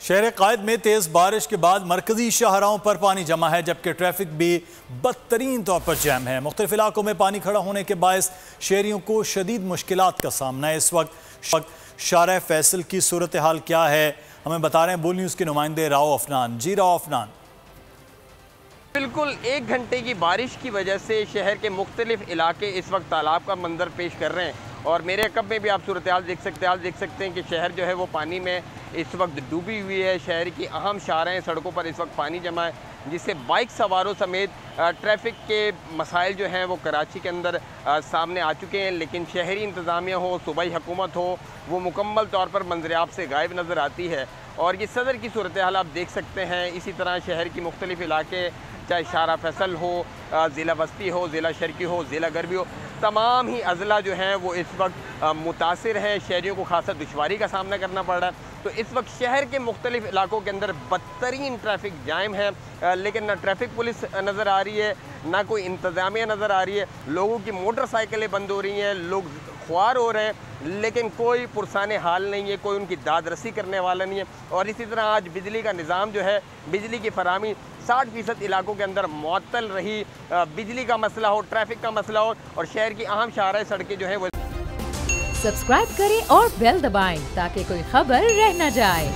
शहर कायद में तेज बारिश के बाद मरकजी शाहराहों पर पानी जमा है, जबकि ट्रैफिक भी बदतरीन तौर पर जैम है। मुख्तलिफ इलाकों में पानी खड़ा होने के बायस शहरियों को शदीद मुश्किलात का सामना है। इस वक्त शारह फैसल की सूरत हाल क्या है, हमें बता रहे हैं बोल न्यूज़ के नुमाइंदे राव अफनान। जी राव अफनान। बिल्कुल 1 घंटे की बारिश की वजह से शहर के मुख्तलिफ इलाके इस वक्त तालाब का मंजर पेश कर रहे हैं और मेरे अकब में भी आप सूरत हाल देख सकते हैं कि शहर जो है वो पानी में इस वक्त डूबी हुई है। शहर की अहम शाहराएं सड़कों पर इस वक्त पानी जमा है, जिससे बाइक सवारों समेत ट्रैफिक के मसाइल जो हैं वो कराची के अंदर सामने आ चुके हैं। लेकिन शहरी इंतज़ामिया हो, सूबाई हुकूमत हो, वो मुकम्मल तौर पर मंजर-ए-आब से गायब नज़र आती है। और ये सदर की सूरत हाल आप देख सकते हैं। इसी तरह शहर की मुख्तलिफ इलाके, चाहे शारा फैसल हो, ज़िला बस्ती हो, ज़िला शर्की हो, ज़िला गरबी हो, तमाम ही अज़ला जो हैं वो इस वक्त मुतासिर हैं। शहरियों को खासा दुश्वारी का सामना करना पड़ रहा है। तो इस वक्त शहर के मुख्तलिफ इलाकों के अंदर बदतरीन ट्रैफिक जाम है, लेकिन ना ट्रैफिक पुलिस नज़र आ रही है, ना कोई इंतज़ामिया नज़र आ रही है। लोगों की मोटरसाइकिलें बंद हो रही हैं, लोग ख्वार हो रहे हैं, लेकिन कोई पुरसाने हाल नहीं है, कोई उनकी दाद रसी करने वाला नहीं है। और इसी तरह आज बिजली का निज़ाम जो है, बिजली की फराहमी 60% इलाकों के अंदर मुअत्तल रही। बिजली का मसला हो, ट्रैफिक का मसला हो, और शहर की अहम शाहराह सड़कें जो है वो। सब्सक्राइब करें और बेल दबाएं ताकि कोई खबर रह न जाए।